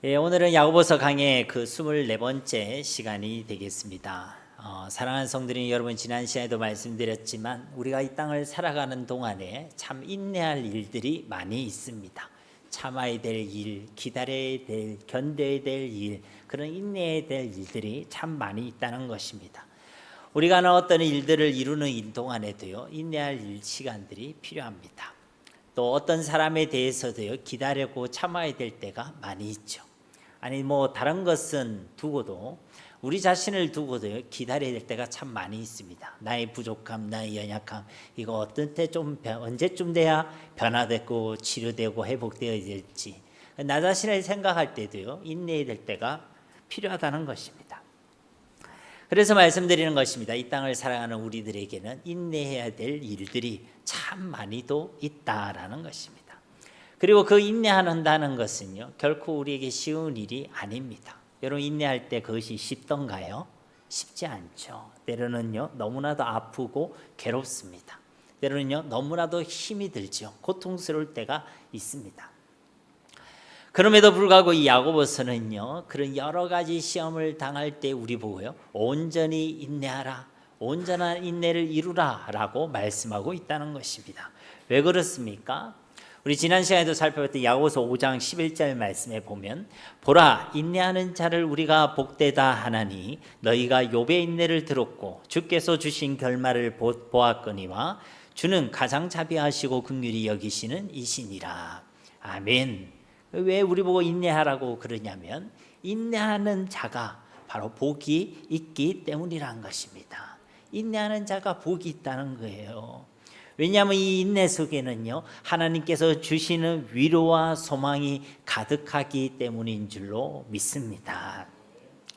오늘은 야고보서 강의 그 24번째 시간이 되겠습니다. 사랑하는 성도님 여러분, 지난 시간에도 말씀드렸지만 우리가 이 땅을 살아가는 동안에 참 인내할 일들이 많이 있습니다. 참아야 될 일, 기다려야 될, 견뎌야 될 일, 그런 인내해야 될 일들이 참 많이 있다는 것입니다. 우리가 어떤 일들을 이루는 동안에도요, 인내할 시간들이 필요합니다. 또 어떤 사람에 대해서도요, 기다리고 참아야 될 때가 많이 있죠. 아니 다른 것은 두고도 우리 자신을 두고도요, 기다려야 될 때가 참 많이 있습니다. 나의 부족함, 나의 연약함, 이거 어떤 때 좀 언제쯤 돼야 변화되고 치료되고 회복되어야 될지, 나 자신을 생각할 때도요, 인내해야 될 때가 필요하다는 것입니다. 그래서 말씀드리는 것입니다. 이 땅을 살아가는 우리들에게는 인내해야 될 일들이 참 많이도 있다라는 것입니다. 그리고 그 인내한다는 것은요, 결코 우리에게 쉬운 일이 아닙니다. 여러분, 인내할 때 그것이 쉽던가요? 쉽지 않죠. 때로는요, 너무나도 아프고 괴롭습니다. 때로는요, 너무나도 힘이 들죠. 고통스러울 때가 있습니다. 그럼에도 불구하고 이 야고보서는요, 그런 여러 가지 시험을 당할 때 우리 보고요, 온전히 인내하라, 온전한 인내를 이루라 라고 말씀하고 있다는 것입니다. 왜 그렇습니까? 우리 지난 시간에도 살펴봤던 야고보서 5장 11절 말씀에 보면, 보라, 인내하는 자를 우리가 복되다 하나니 너희가 욥의 인내를 들었고 주께서 주신 결말을 보았거니와 주는 가장 자비하시고 긍휼히 여기시는 이시니라. 아멘. 왜 우리 보고 인내하라고 그러냐면, 인내하는 자가 바로 복이 있기 때문이라는 것입니다. 인내하는 자가 복이 있다는 거예요. 왜냐하면 이 인내 속에는요, 하나님께서 주시는 위로와 소망이 가득하기 때문인 줄로 믿습니다.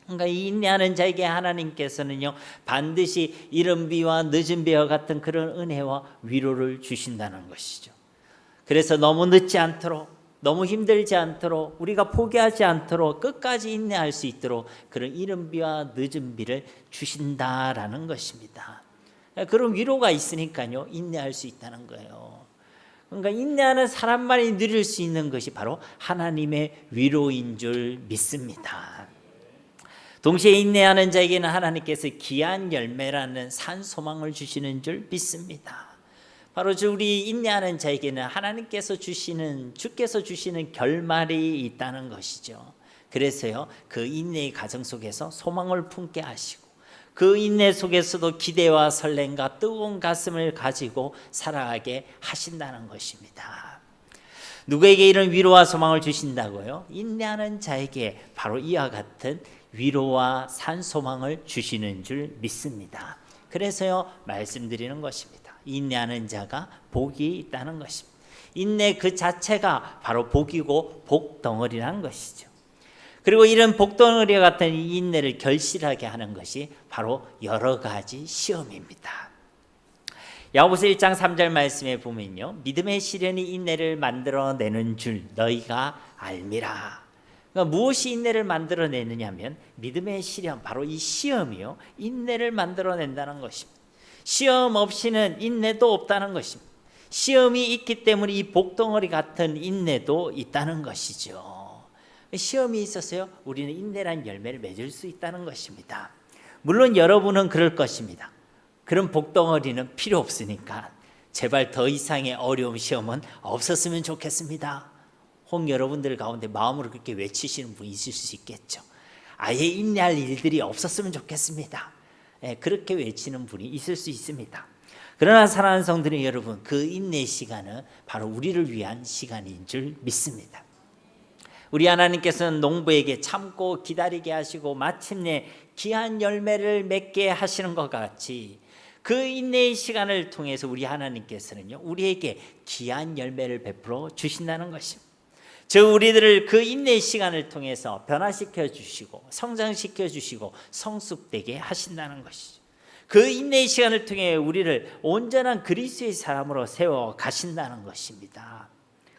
그러니까 이 인내하는 자에게 하나님께서는요, 반드시 이른 비와 늦은 비와 같은 그런 은혜와 위로를 주신다는 것이죠. 그래서 너무 늦지 않도록, 너무 힘들지 않도록, 우리가 포기하지 않도록 끝까지 인내할 수 있도록 그런 이른 비와 늦은 비를 주신다라는 것입니다. 그런 위로가 있으니까요, 인내할 수 있다는 거예요. 그러니까 인내하는 사람만이 누릴 수 있는 것이 바로 하나님의 위로인 줄 믿습니다. 동시에 인내하는 자에게는 하나님께서 귀한 열매라는 산 소망을 주시는 줄 믿습니다. 바로 우리 인내하는 자에게는 하나님께서 주께서 주시는 결말이 있다는 것이죠. 그래서요, 그 인내의 과정 속에서 소망을 품게 하시고, 그 인내 속에서도 기대와 설렘과 뜨거운 가슴을 가지고 살아가게 하신다는 것입니다. 누구에게 이런 위로와 소망을 주신다고요? 인내하는 자에게 바로 이와 같은 위로와 산 소망을 주시는 줄 믿습니다. 그래서요, 말씀드리는 것입니다. 인내하는 자가 복이 있다는 것입니다. 인내 그 자체가 바로 복이고 복덩어리라는 것이죠. 그리고 이런 복덩어리와 같은 이 인내를 결실하게 하는 것이 바로 여러 가지 시험입니다. 야고보서 1장 3절 말씀에 보면요, 믿음의 시련이 인내를 만들어내는 줄 너희가 알미라. 그러니까 무엇이 인내를 만들어내느냐면, 믿음의 시련, 바로 이 시험이요, 인내를 만들어낸다는 것입니다. 시험 없이는 인내도 없다는 것입니다. 시험이 있기 때문에 이 복덩어리 같은 인내도 있다는 것이죠. 시험이 있어서요, 우리는 인내란 열매를 맺을 수 있다는 것입니다. 물론 여러분은 그럴 것입니다. 그런 복덩어리는 필요 없으니까 제발 더 이상의 어려운 시험은 없었으면 좋겠습니다. 혹 여러분들 가운데 마음으로 그렇게 외치시는 분이 있을 수 있겠죠. 아예 인내할 일들이 없었으면 좋겠습니다. 그렇게 외치는 분이 있을 수 있습니다. 그러나 사랑하는 성도님 여러분, 그 인내 시간은 바로 우리를 위한 시간인 줄 믿습니다. 우리 하나님께서는 농부에게 참고 기다리게 하시고 마침내 귀한 열매를 맺게 하시는 것 같이, 그 인내의 시간을 통해서 우리 하나님께서는요, 우리에게 귀한 열매를 베풀어 주신다는 것입니다. 우리들을 그 인내의 시간을 통해서 변화시켜 주시고 성장시켜 주시고 성숙되게 하신다는 것이죠. 그 인내의 시간을 통해 우리를 온전한 그리스도의 사람으로 세워 가신다는 것입니다.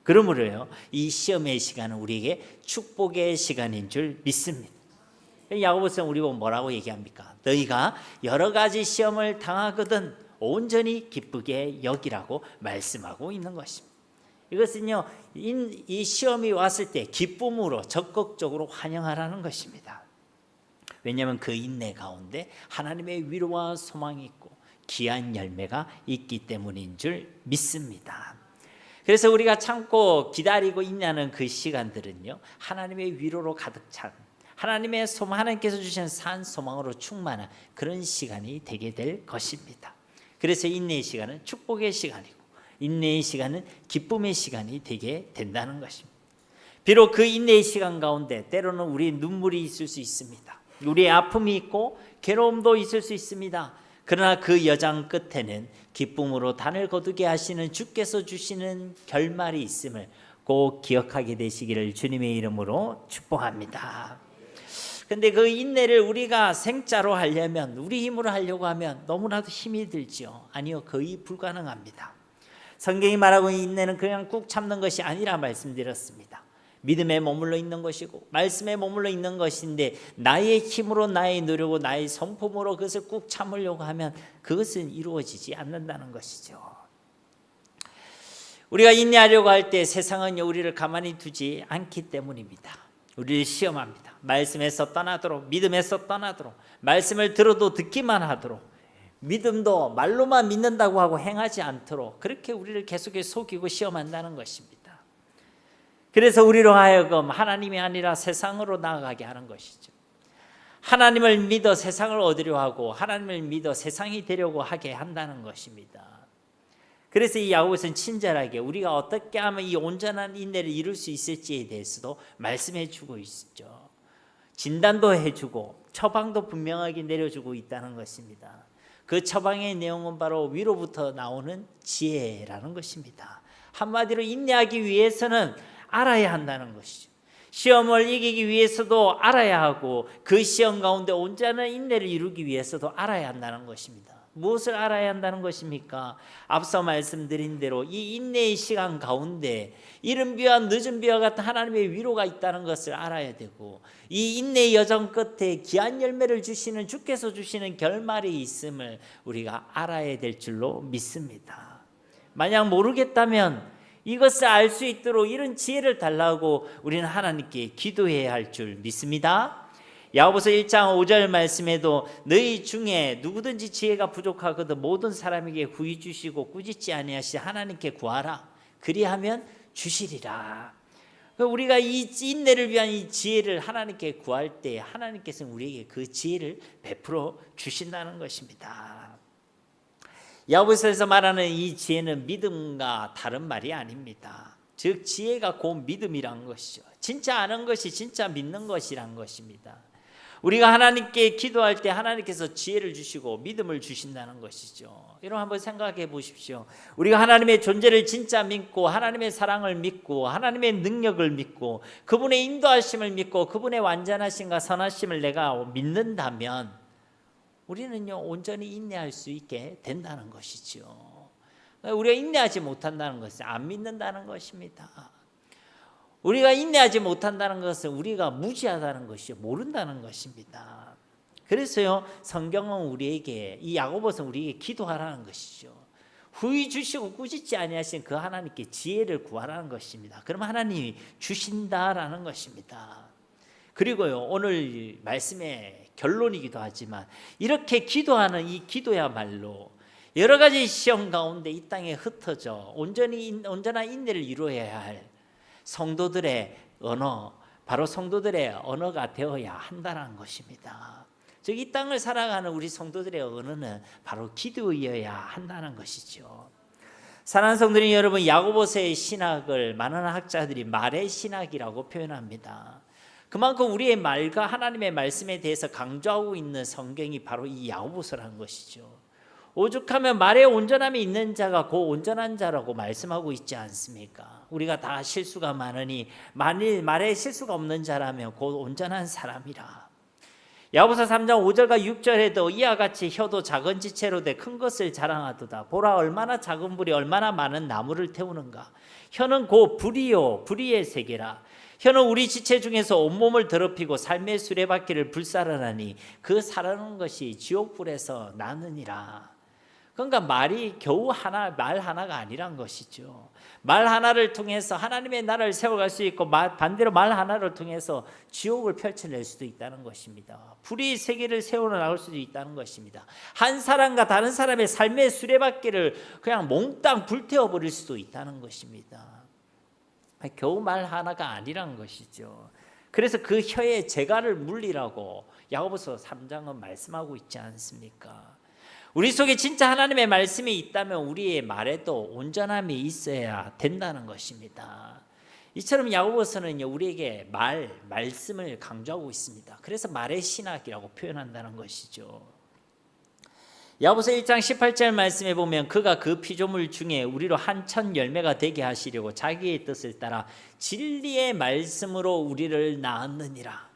그러므로요, 이 시험의 시간은 우리에게 축복의 시간인 줄 믿습니다. 야고보서는 우리 보고 뭐라고 얘기합니까? 너희가 여러 가지 시험을 당하거든 온전히 기쁘게 여기라고 말씀하고 있는 것입니다. 이것은요, 이 시험이 왔을 때 기쁨으로 적극적으로 환영하라는 것입니다. 왜냐하면 그 인내 가운데 하나님의 위로와 소망이 있고 귀한 열매가 있기 때문인 줄 믿습니다. 그래서 우리가 참고 기다리고 인내하는 그 시간들은요, 하나님의 위로로 가득 찬, 하나님의 소망, 하나님께서 주신 산 소망으로 충만한 그런 시간이 되게 될 것입니다. 그래서 인내의 시간은 축복의 시간이고 인내의 시간은 기쁨의 시간이 되게 된다는 것입니다. 비록 그 인내의 시간 가운데 때로는 우리의 눈물이 있을 수 있습니다. 우리의 아픔이 있고 괴로움도 있을 수 있습니다. 그러나 그 여정 끝에는 기쁨으로 단을 거두게 하시는 주께서 주시는 결말이 있음을 꼭 기억하게 되시기를 주님의 이름으로 축복합니다. 근데 그 인내를 우리가 생짜로 하려면, 우리 힘으로 하려고 하면 너무나도 힘이 들죠. 아니요, 거의 불가능합니다. 성경이 말하고 있는 인내는 그냥 꾹 참는 것이 아니라 말씀드렸습니다. 믿음에 머물러 있는 것이고 말씀에 머물러 있는 것인데, 나의 힘으로, 나의 노력으로, 나의 성품으로 그것을 꾹 참으려고 하면 그것은 이루어지지 않는다는 것이죠. 우리가 인내하려고 할 때 세상은 우리를 가만히 두지 않기 때문입니다. 우리를 시험합니다. 말씀에서 떠나도록, 믿음에서 떠나도록, 말씀을 들어도 듣기만 하도록, 믿음도 말로만 믿는다고 하고 행하지 않도록 그렇게 우리를 계속해서 속이고 시험한다는 것입니다. 그래서 우리로 하여금 하나님이 아니라 세상으로 나아가게 하는 것이죠. 하나님을 믿어 세상을 얻으려 하고 하나님을 믿어 세상이 되려고 하게 한다는 것입니다. 그래서 이 야고보서는 친절하게 우리가 어떻게 하면 이 온전한 인내를 이룰 수 있을지에 대해서도 말씀해 주고 있죠. 진단도 해주고 처방도 분명하게 내려주고 있다는 것입니다. 그 처방의 내용은 바로 위로부터 나오는 지혜라는 것입니다. 한마디로 인내하기 위해서는 알아야 한다는 것이죠. 시험을 이기기 위해서도 알아야 하고 그 시험 가운데 온전한 인내를 이루기 위해서도 알아야 한다는 것입니다. 무엇을 알아야 한다는 것입니까? 앞서 말씀드린 대로 이 인내의 시간 가운데 이른 비와 늦은 비와 같은 하나님의 위로가 있다는 것을 알아야 되고, 이 인내의 여정 끝에 귀한 열매를 주시는 주께서 주시는 결말이 있음을 우리가 알아야 될 줄로 믿습니다. 만약 모르겠다면 이것을 알 수 있도록 이런 지혜를 달라고 우리는 하나님께 기도해야 할 줄 믿습니다. 야고보서 1장 5절 말씀에도 너희 중에 누구든지 지혜가 부족하거든 모든 사람에게 구히 주시고 꾸짖지 아니하시 하나님께 구하라. 그리하면 주시리라. 우리가 이 인내를 위한 이 지혜를 하나님께 구할 때 하나님께서는 우리에게 그 지혜를 베풀어 주신다는 것입니다. 야고보서에서 말하는 이 지혜는 믿음과 다른 말이 아닙니다. 즉 지혜가 곧 믿음이란 것이죠. 진짜 아는 것이 진짜 믿는 것이란 것입니다. 우리가 하나님께 기도할 때 하나님께서 지혜를 주시고 믿음을 주신다는 것이죠. 여러분 한번 생각해 보십시오. 우리가 하나님의 존재를 진짜 믿고 하나님의 사랑을 믿고 하나님의 능력을 믿고 그분의 인도하심을 믿고 그분의 완전하심과 선하심을 내가 믿는다면 우리는요 온전히 인내할 수 있게 된다는 것이죠. 우리가 인내하지 못한다는 것은 안 믿는다는 것입니다. 우리가 인내하지 못한다는 것은 우리가 무지하다는 것이요, 모른다는 것입니다. 그래서요 성경은 우리에게, 이 야고보서는 우리에게 기도하라는 것이죠. 후히 주시고 꾸짖지 아니하신 그 하나님께 지혜를 구하라는 것입니다. 그럼 하나님이 주신다라는 것입니다. 그리고요 오늘 말씀의 결론이기도 하지만 이렇게 기도하는 이 기도야말로 여러 가지 시험 가운데 이 땅에 흩어져 온전한 인내를 이루어야 할 성도들의 언어, 바로 성도들의 언어가 되어야 한다는 것입니다. 즉 이 땅을 살아가는 우리 성도들의 언어는 바로 기도여야 한다는 것이죠. 사랑하는 성도님 여러분, 야고보서의 신학을 많은 학자들이 말의 신학이라고 표현합니다. 그만큼 우리의 말과 하나님의 말씀에 대해서 강조하고 있는 성경이 바로 이 야고보서라는 것이죠. 오죽하면 말에 온전함이 있는 자가 곧 온전한 자라고 말씀하고 있지 않습니까? 우리가 다 실수가 많으니 만일 말에 실수가 없는 자라면 곧 온전한 사람이라. 야고보서 3장 5절과 6절에도 이와 같이 혀도 작은 지체로 돼 큰 것을 자랑하도다. 보라 얼마나 작은 불이 얼마나 많은 나무를 태우는가. 혀는 곧 불이요 불의의 세계라. 혀는 우리 지체 중에서 온몸을 더럽히고 삶의 수레바퀴를 불살라나니 그 살아는 것이 지옥불에서 나느니라. 그러니까 말이 겨우 말 하나가 아니란 것이죠. 말 하나를 통해서 하나님의 나라를 세워갈 수 있고, 반대로 말 하나를 통해서 지옥을 펼쳐낼 수도 있다는 것입니다. 불이 세계를 세워나갈 수도 있다는 것입니다. 한 사람과 다른 사람의 삶의 수레바퀴를 그냥 몽땅 불태워버릴 수도 있다는 것입니다. 겨우 말 하나가 아니란 것이죠. 그래서 그 혀의 재갈을 물리라고 야고보서 3장은 말씀하고 있지 않습니까? 우리 속에 진짜 하나님의 말씀이 있다면 우리의 말에도 온전함이 있어야 된다는 것입니다. 이처럼 야고보서는 우리에게 말씀을 강조하고 있습니다. 그래서 말의 신학이라고 표현한다는 것이죠. 야고보서 1장 18절 말씀에 보면 그가 그 피조물 중에 우리로 한천 열매가 되게 하시려고 자기의 뜻을 따라 진리의 말씀으로 우리를 낳았느니라.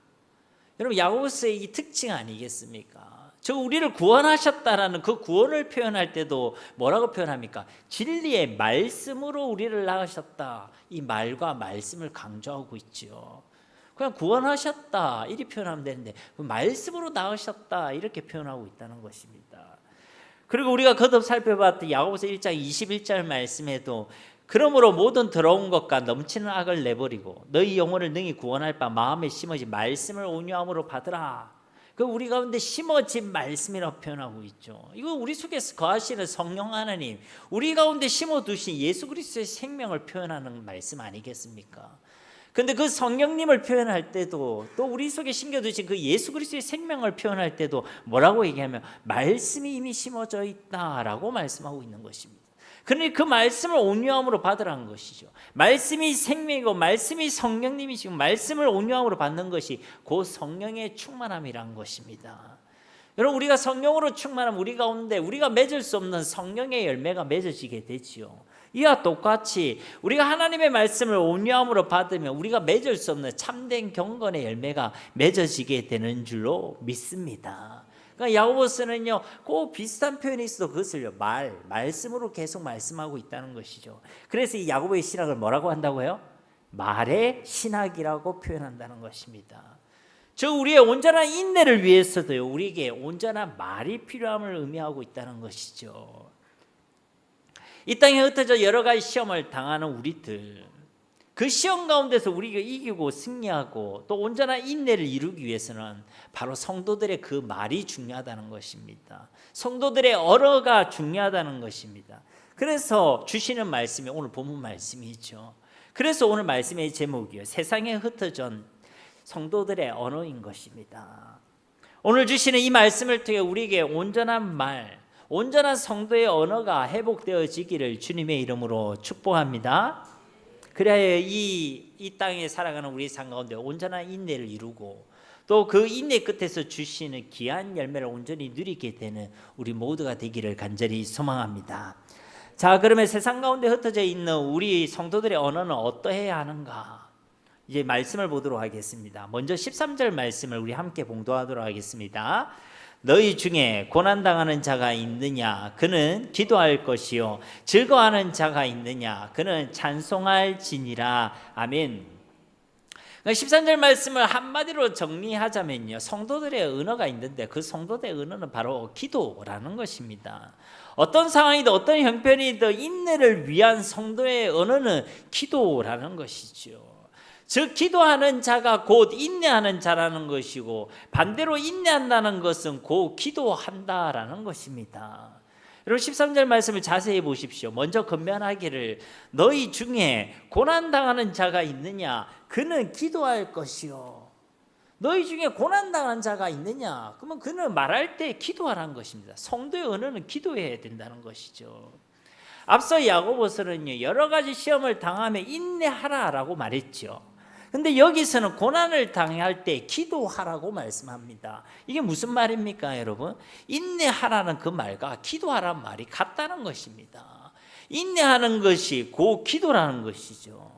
여러분, 야고보서의 이 특징 아니겠습니까? 저 우리를 구원하셨다라는 그 구원을 표현할 때도 뭐라고 표현합니까? 진리의 말씀으로 우리를 낳으셨다. 이 말과 말씀을 강조하고 있죠. 그냥 구원하셨다 이렇게 표현하면 되는데 말씀으로 낳으셨다 이렇게 표현하고 있다는 것입니다. 그리고 우리가 거듭 살펴봤던 야고보서 1장 21절 말씀에도 그러므로 모든 더러운 것과 넘치는 악을 내버리고 너희 영혼을 능히 구원할 바 마음에 심어진 말씀을 온유함으로 받으라. 그 우리 가운데 심어진 말씀이라고 표현하고 있죠. 이거 우리 속에서 거하시는 성령 하나님, 우리 가운데 심어두신 예수 그리스도의 생명을 표현하는 말씀 아니겠습니까? 근데 그 성령님을 표현할 때도 또 우리 속에 심겨두신 그 예수 그리스도의 생명을 표현할 때도 뭐라고 얘기하면 말씀이 이미 심어져 있다라고 말씀하고 있는 것입니다. 그러니 그 말씀을 온유함으로 받으라는 것이죠. 말씀이 생명이고 말씀이 성령님이시고 말씀을 온유함으로 받는 것이 곧 성령의 충만함이란 것입니다. 여러분, 우리가 성령으로 충만하면 우리 가운데 우리가 맺을 수 없는 성령의 열매가 맺어지게 되지요. 이와 똑같이 우리가 하나님의 말씀을 온유함으로 받으면 우리가 맺을 수 없는 참된 경건의 열매가 맺어지게 되는 줄로 믿습니다. 그러니까 야고보서는요, 꼭 비슷한 표현이 있어도 그것을요, 말씀으로 계속 말씀하고 있다는 것이죠. 그래서 이 야고보의 신학을 뭐라고 한다고요? 말의 신학이라고 표현한다는 것입니다. 저 우리의 온전한 인내를 위해서도요, 우리에게 온전한 말이 필요함을 의미하고 있다는 것이죠. 이 땅에 흩어져 여러 가지 시험을 당하는 우리들, 그 시험 가운데서 우리가 이기고 승리하고 또 온전한 인내를 이루기 위해서는 바로 성도들의 그 말이 중요하다는 것입니다. 성도들의 언어가 중요하다는 것입니다. 그래서 주시는 말씀이 오늘 본문 말씀이죠. 그래서 오늘 말씀의 제목이요, 세상에 흩어진 성도들의 언어인 것입니다. 오늘 주시는 이 말씀을 통해 우리에게 온전한 말, 온전한 성도의 언어가 회복되어지기를 주님의 이름으로 축복합니다. 그래야 이 땅에 살아가는 우리 삶 가운데 온전한 인내를 이루고 또 그 인내 끝에서 주시는 귀한 열매를 온전히 누리게 되는 우리 모두가 되기를 간절히 소망합니다. 자, 그러면 세상 가운데 흩어져 있는 우리 성도들의 언어는 어떠해야 하는가? 이제 말씀을 보도록 하겠습니다. 먼저 13절 말씀을 우리 함께 봉독하도록 하겠습니다. 너희 중에 고난당하는 자가 있느냐? 그는 기도할 것이요. 즐거워하는 자가 있느냐? 그는 찬송할지니라. 아멘. 13절 말씀을 한마디로 정리하자면요, 성도들의 언어가 있는데 그 성도들의 언어는 바로 기도라는 것입니다. 어떤 상황이든 어떤 형편이든 인내를 위한 성도의 언어는 기도라는 것이죠. 즉 기도하는 자가 곧 인내하는 자라는 것이고, 반대로 인내한다는 것은 곧 기도한다라는 것입니다. 여러분, 13절 말씀을 자세히 보십시오. 먼저 건면하기를 너희 중에 고난당하는 자가 있느냐? 그는 기도할 것이요. 너희 중에 고난당하는 자가 있느냐? 그러면 그는 말할 때 기도하라는 것입니다. 성도의 언어는 기도해야 된다는 것이죠. 앞서 야고보서는요, 여러 가지 시험을 당하면 인내하라라고 말했죠. 근데 여기서는 고난을 당할 때 기도하라고 말씀합니다. 이게 무슨 말입니까, 여러분? 인내하라는 그 말과 기도하라는 말이 같다는 것입니다. 인내하는 것이 곧 기도라는 것이죠.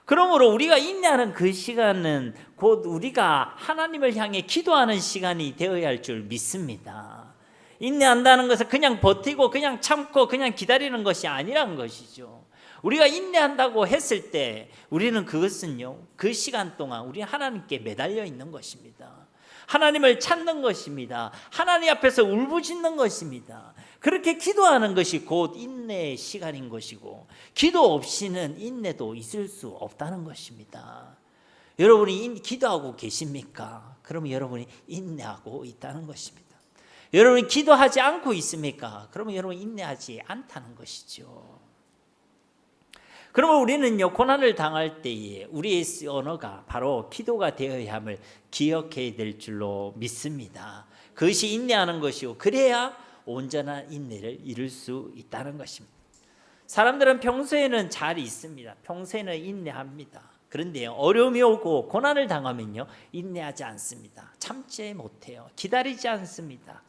그러므로 우리가 인내하는 그 시간은 곧 우리가 하나님을 향해 기도하는 시간이 되어야 할 줄 믿습니다. 인내한다는 것은 그냥 버티고 그냥 참고 그냥 기다리는 것이 아니란 것이죠. 우리가 인내한다고 했을 때 우리는 그것은요, 그 시간 동안 우리 하나님께 매달려 있는 것입니다. 하나님을 찾는 것입니다. 하나님 앞에서 울부짖는 것입니다. 그렇게 기도하는 것이 곧 인내의 시간인 것이고, 기도 없이는 인내도 있을 수 없다는 것입니다. 여러분이 기도하고 계십니까? 그러면 여러분이 인내하고 있다는 것입니다. 여러분이 기도하지 않고 있습니까? 그러면 여러분이 인내하지 않다는 것이죠. 그러면 우리는요, 고난을 당할 때에 우리의 언어가 바로 기도가 되어야 함을 기억해야 될 줄로 믿습니다. 그것이 인내하는 것이고, 그래야 온전한 인내를 이룰 수 있다는 것입니다. 사람들은 평소에는 잘 있습니다. 평소에는 인내합니다. 그런데 어려움이 오고 고난을 당하면요, 인내하지 않습니다. 참지 못해요. 기다리지 않습니다.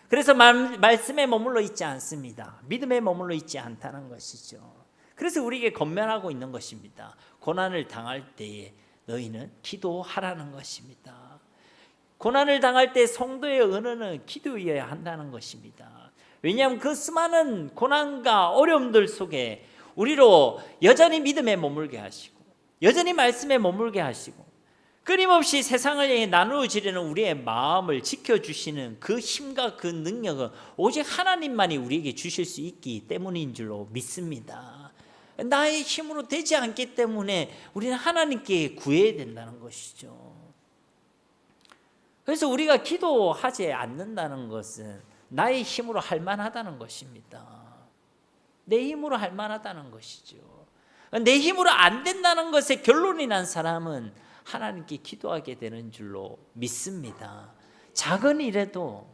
그래서 말씀에 머물러 있지 않습니다. 믿음에 머물러 있지 않다는 것이죠. 그래서 우리에게 권면하고 있는 것입니다. 고난을 당할 때에 너희는 기도하라는 것입니다. 고난을 당할 때 성도의 언어는 기도여야 한다는 것입니다. 왜냐하면 그 수많은 고난과 어려움들 속에 우리로 여전히 믿음에 머물게 하시고, 여전히 말씀에 머물게 하시고, 끊임없이 세상을 향해 나누어지려는 우리의 마음을 지켜주시는 그 힘과 그 능력은 오직 하나님만이 우리에게 주실 수 있기 때문인 줄로 믿습니다. 나의 힘으로 되지 않기 때문에 우리는 하나님께 구해야 된다는 것이죠. 그래서 우리가 기도하지 않는다는 것은 나의 힘으로 할 만하다는 것입니다. 내 힘으로 할 만하다는 것이죠. 내 힘으로 안 된다는 것에 결론이 난 사람은 하나님께 기도하게 되는 줄로 믿습니다. 작은 일에도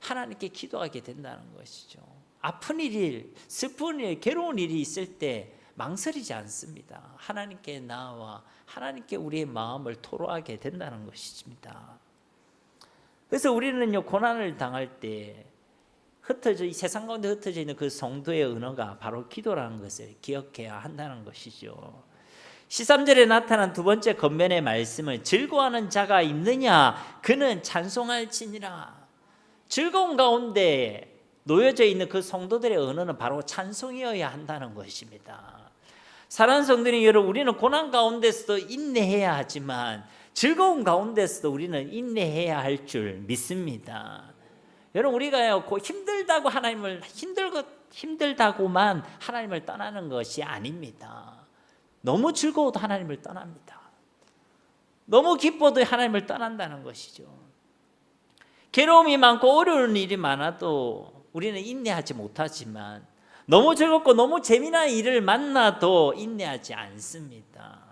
하나님께 기도하게 된다는 것이죠. 아픈 일, 슬픈 일, 괴로운 일이 있을 때 망설이지 않습니다. 하나님께 나와 하나님께 우리의 마음을 토로하게 된다는 것입니다. 그래서 우리는요, 고난을 당할 때 흩어져, 이 세상 가운데 흩어져 있는 그 성도의 언어가 바로 기도라는 것을 기억해야 한다는 것이죠. 13절에 나타난 두 번째 권면의 말씀은 즐거워하는 자가 있느냐 그는 찬송할지니라. 즐거운 가운데 놓여져 있는 그 성도들의 언어는 바로 찬송이어야 한다는 것입니다. 사랑하는 성도님 여러분, 우리는 고난 가운데서도 인내해야 하지만 즐거운 가운데서도 우리는 인내해야 할 줄 믿습니다. 여러분, 우리가 힘들다고 하나님을 힘들다고만 하나님을 떠나는 것이 아닙니다. 너무 즐거워도 하나님을 떠납니다. 너무 기뻐도 하나님을 떠난다는 것이죠. 괴로움이 많고 어려운 일이 많아도 우리는 인내하지 못하지만 너무 즐겁고 너무 재미난 일을 만나도 인내하지 않습니다.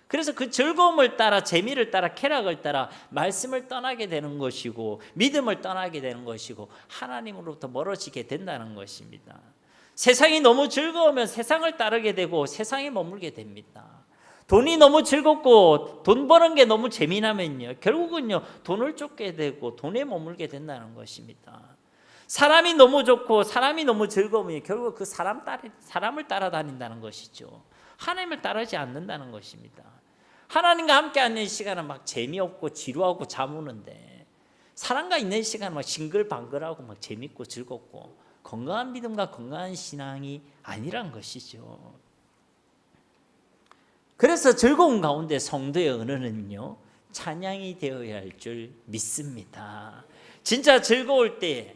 그래서 그 즐거움을 따라, 재미를 따라, 쾌락을 따라 말씀을 떠나게 되는 것이고 믿음을 떠나게 되는 것이고 하나님으로부터 멀어지게 된다는 것입니다. 세상이 너무 즐거우면 세상을 따르게 되고 세상에 머물게 됩니다. 돈이 너무 즐겁고 돈 버는 게 너무 재미나면요, 결국은요 돈을 쫓게 되고 돈에 머물게 된다는 것입니다. 사람이 너무 좋고 사람이 너무 즐거우면 결국 그 사람을 따라다닌다는 것이죠. 하나님을 따르지 않는다는 것입니다. 하나님과 함께 하는 시간은 막 재미없고 지루하고 잠 오는데, 사람과 있는 시간은 막 싱글방글하고 막 재밌고 즐겁고 건강한 믿음과 건강한 신앙이 아니란 것이죠. 그래서 즐거운 가운데 성도의 언어는요, 찬양이 되어야 할 줄 믿습니다. 진짜 즐거울 때,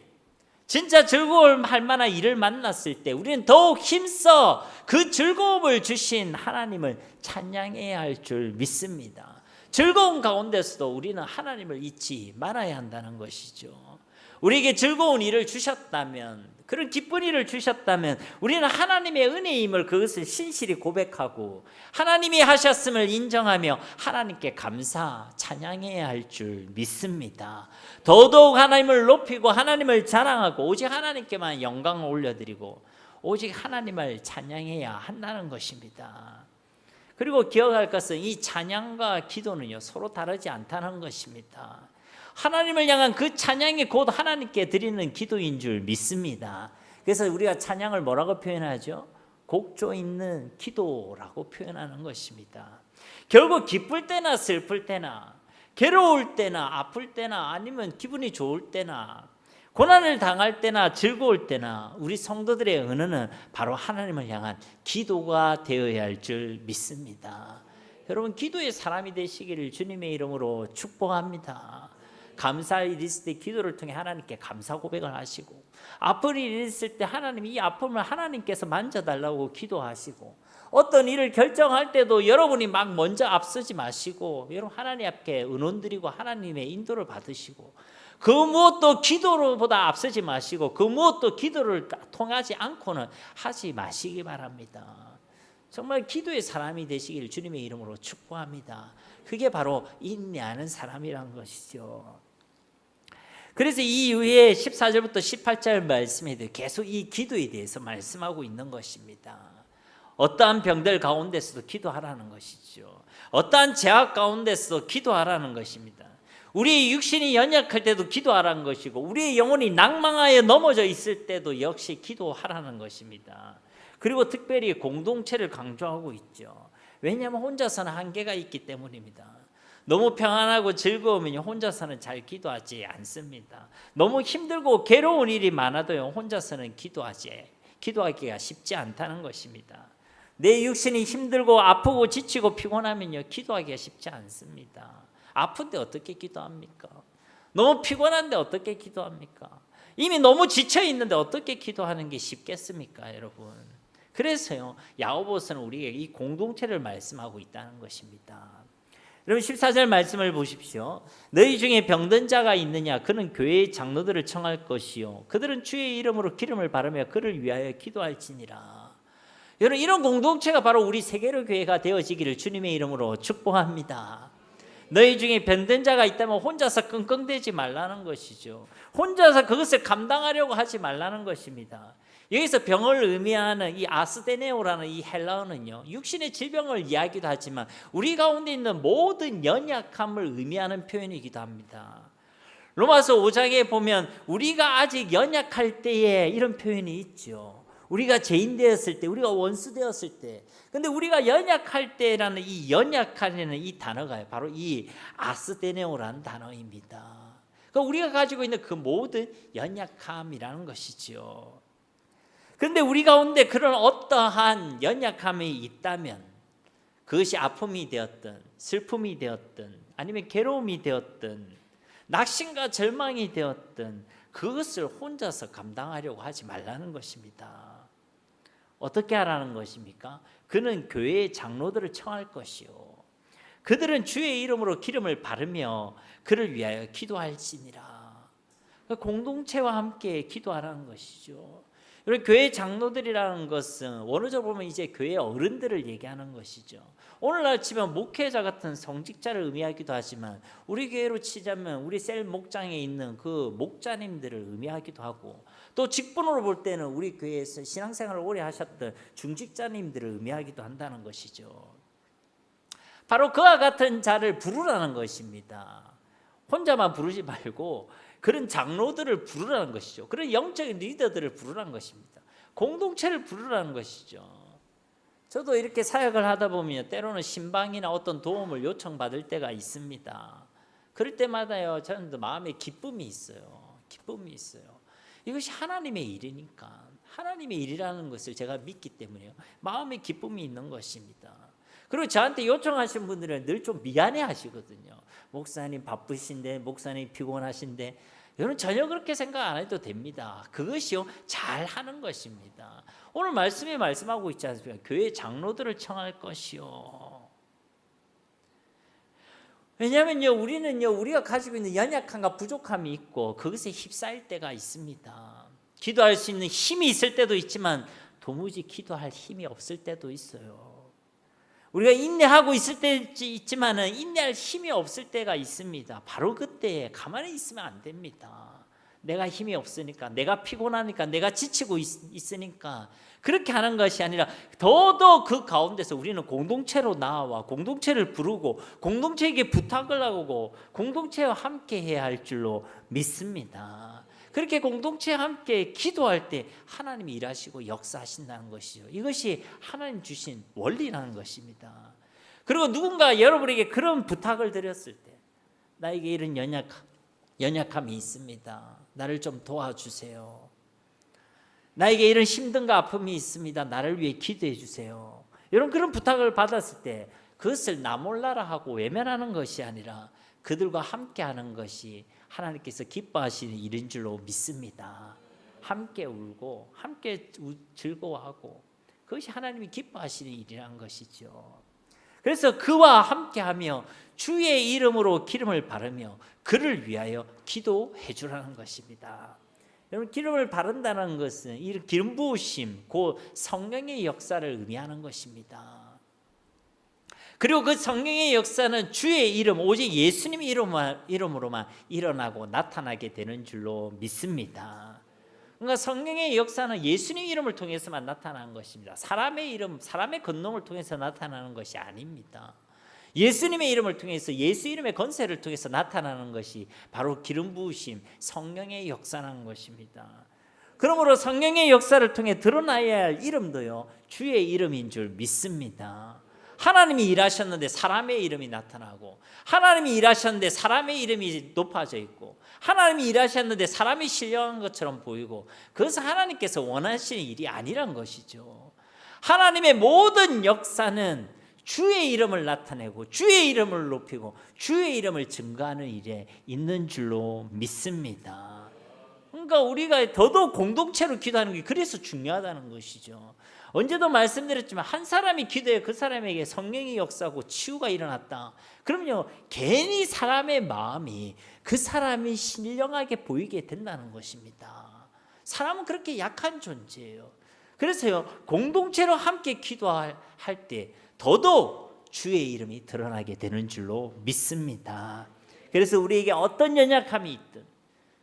진짜 즐거울 할 만한 일을 만났을 때 우리는 더욱 힘써 그 즐거움을 주신 하나님을 찬양해야 할 줄 믿습니다. 즐거운 가운데서도 우리는 하나님을 잊지 말아야 한다는 것이죠. 우리에게 즐거운 일을 주셨다면, 그런 기쁜 일을 주셨다면 우리는 하나님의 은혜임을 그것을 신실히 고백하고 하나님이 하셨음을 인정하며 하나님께 감사, 찬양해야 할 줄 믿습니다. 더더욱 하나님을 높이고 하나님을 자랑하고 오직 하나님께만 영광을 올려드리고 오직 하나님을 찬양해야 한다는 것입니다. 그리고 기억할 것은 이 찬양과 기도는요, 서로 다르지 않다는 것입니다. 하나님을 향한 그 찬양이 곧 하나님께 드리는 기도인 줄 믿습니다. 그래서 우리가 찬양을 뭐라고 표현하죠? 곡조 있는 기도라고 표현하는 것입니다. 결국 기쁠 때나 슬플 때나 괴로울 때나 아플 때나 아니면 기분이 좋을 때나 고난을 당할 때나 즐거울 때나 우리 성도들의 언어는 바로 하나님을 향한 기도가 되어야 할 줄 믿습니다. 여러분, 기도의 사람이 되시기를 주님의 이름으로 축복합니다. 감사할 일이 있을 때 기도를 통해 하나님께 감사 고백을 하시고, 아픈 일이 있을 때 하나님 이 아픔을 하나님께서 만져달라고 기도하시고, 어떤 일을 결정할 때도 여러분이 막 먼저 앞서지 마시고 여러분 하나님 앞에 의논드리고 하나님의 인도를 받으시고, 그 무엇도 기도로보다 앞서지 마시고 그 무엇도 기도를 통하지 않고는 하지 마시기 바랍니다. 정말 기도의 사람이 되시길 주님의 이름으로 축복합니다. 그게 바로 인내하는 사람이란 것이죠. 그래서 이 이후에 14절부터 18절 말씀에도 계속 이 기도에 대해서 말씀하고 있는 것입니다. 어떠한 병들 가운데서도 기도하라는 것이죠. 어떠한 제약 가운데서도 기도하라는 것입니다. 우리의 육신이 연약할 때도 기도하라는 것이고, 우리의 영혼이 낭망하여 넘어져 있을 때도 역시 기도하라는 것입니다. 그리고 특별히 공동체를 강조하고 있죠. 왜냐하면 혼자서는 한계가 있기 때문입니다. 너무 평안하고 즐거우면 혼자서는 잘 기도하지 않습니다. 너무 힘들고 괴로운 일이 많아도요, 혼자서는 기도하기가 쉽지 않다는 것입니다. 내 육신이 힘들고 아프고 지치고 피곤하면요, 기도하기가 쉽지 않습니다. 아픈데 어떻게 기도합니까? 너무 피곤한데 어떻게 기도합니까? 이미 너무 지쳐 있는데 어떻게 기도하는 게 쉽겠습니까, 여러분? 그래서요, 야고보서는 우리에게 이 공동체를 말씀하고 있다는 것입니다. 여러분 14절 말씀을 보십시오. 너희 중에 병든 자가 있느냐? 그는 교회의 장로들을 청할 것이요, 그들은 주의 이름으로 기름을 바르며 그를 위하여 기도할지니라. 여러분, 이런 공동체가 바로 우리 세계로 교회가 되어지기를 주님의 이름으로 축복합니다. 너희 중에 병든 자가 있다면 혼자서 끙끙대지 말라는 것이죠. 혼자서 그것을 감당하려고 하지 말라는 것입니다. 여기서 병을 의미하는 이 아스데네오라는 이 헬라어는요, 육신의 질병을 이야기도 하지만 우리 가운데 있는 모든 연약함을 의미하는 표현이기도 합니다. 로마서 5장에 보면 우리가 아직 연약할 때에 이런 표현이 있죠. 우리가 죄인 되었을 때, 우리가 원수 되었을 때. 근데 우리가 연약할 때라는 이 연약하는 이 단어가 바로 이 아스데네오라는 단어입니다. 그러니까 우리가 가지고 있는 그 모든 연약함이라는 것이죠. 그런데 우리 가운데 그런 어떠한 연약함이 있다면, 그것이 아픔이 되었든 슬픔이 되었든 아니면 괴로움이 되었든 낙심과 절망이 되었든 그것을 혼자서 감당하려고 하지 말라는 것입니다. 어떻게 하라는 것입니까? 그는 교회의 장로들을 청할 것이요, 그들은 주의 이름으로 기름을 바르며 그를 위하여 기도할지니라. 공동체와 함께 기도하라는 것이죠. 여러분, 교회 장로들이라는 것은 원어적으로 보면 이제 교회 어른들을 얘기하는 것이죠. 오늘날 치면 목회자 같은 성직자를 의미하기도 하지만 우리 교회로 치자면 우리 셀 목장에 있는 그 목자님들을 의미하기도 하고, 또 직분으로 볼 때는 우리 교회에서 신앙생활을 오래 하셨던 중직자님들을 의미하기도 한다는 것이죠. 바로 그와 같은 자를 부르라는 것입니다. 혼자만 부르지 말고 그런 장로들을 부르라는 것이죠. 그런 영적인 리더들을 부르라는 것입니다. 공동체를 부르라는 것이죠. 저도 이렇게 사역을 하다 보면 때로는 신방이나 어떤 도움을 요청받을 때가 있습니다. 그럴 때마다요, 저는 마음에 기쁨이 있어요. 기쁨이 있어요. 이것이 하나님의 일이니까, 하나님의 일이라는 것을 제가 믿기 때문에요, 마음에 기쁨이 있는 것입니다. 그리고 저한테 요청하신 분들은 늘 좀 미안해 하시거든요. 목사님 바쁘신데, 목사님 피곤하신데. 여러분, 전혀 그렇게 생각 안 해도 됩니다. 그것이요, 잘하는 것입니다. 오늘 말씀에 말씀하고 있지 않습니까? 교회 장로들을 청할 것이요. 왜냐하면요, 우리는요, 우리가 가지고 있는 연약함과 부족함이 있고 그것에 휩싸일 때가 있습니다. 기도할 수 있는 힘이 있을 때도 있지만 도무지 기도할 힘이 없을 때도 있어요. 우리가 인내하고 있을 때 있지만은 인내할 힘이 없을 때가 있습니다. 바로 그때 가만히 있으면 안 됩니다. 내가 힘이 없으니까, 내가 피곤하니까, 내가 지치고 있으니까 그렇게 하는 것이 아니라 더더욱 그 가운데서 우리는 공동체로 나와 공동체를 부르고 공동체에게 부탁을 하고 공동체와 함께 해야 할 줄로 믿습니다. 그렇게 공동체와 함께 기도할 때 하나님이 일하시고 역사하신다는 것이죠. 이것이 하나님 주신 원리라는 것입니다. 그리고 누군가 여러분에게 그런 부탁을 드렸을 때, 나에게 이런 연약함이 있습니다. 나를 좀 도와주세요. 나에게 이런 힘든가 아픔이 있습니다. 나를 위해 기도해 주세요. 이런 그런 부탁을 받았을 때 그것을 나 몰라라 하고 외면하는 것이 아니라 그들과 함께하는 것이 하나님께서 기뻐하시는 일인 줄로 믿습니다. 함께 울고 함께 즐거워하고 그것이 하나님이 기뻐하시는 일이라는 것이죠. 그래서 그와 함께하며 주의 이름으로 기름을 바르며 그를 위하여 기도해 주라는 것입니다. 여러분, 기름을 바른다는 것은 이 기름 부으심, 그 성령의 역사를 의미하는 것입니다. 그리고 그 성령의 역사는 주의 이름, 오직 예수님의 이름으로만 일어나고 나타나게 되는 줄로 믿습니다. 그러니까 성령의 역사는 예수님 이름을 통해서만 나타나는 것입니다. 사람의 이름, 사람의 권능을 통해서 나타나는 것이 아닙니다. 예수님의 이름을 통해서, 예수 이름의 권세를 통해서 나타나는 것이 바로 기름 부으심, 성령의 역사라는 것입니다. 그러므로 성령의 역사를 통해 드러나야 할 이름도요, 주의 이름인 줄 믿습니다. 하나님이 일하셨는데 사람의 이름이 나타나고, 하나님이 일하셨는데 사람의 이름이 높아져 있고, 하나님이 일하셨는데 사람이 신령한 것처럼 보이고, 그것은 하나님께서 원하시는 일이 아니란 것이죠. 하나님의 모든 역사는 주의 이름을 나타내고 주의 이름을 높이고 주의 이름을 증거하는 일에 있는 줄로 믿습니다. 그러니까 우리가 더더욱 공동체로 기도하는 게 그래서 중요하다는 것이죠. 언제도 말씀드렸지만 한 사람이 기도해 그 사람에게 성령의 역사고 치유가 일어났다. 그럼요, 괜히 사람의 마음이 그 사람이 신령하게 보이게 된다는 것입니다. 사람은 그렇게 약한 존재예요. 그래서요, 공동체로 함께 기도할 때 더더욱 주의 이름이 드러나게 되는 줄로 믿습니다. 그래서 우리에게 어떤 연약함이 있든,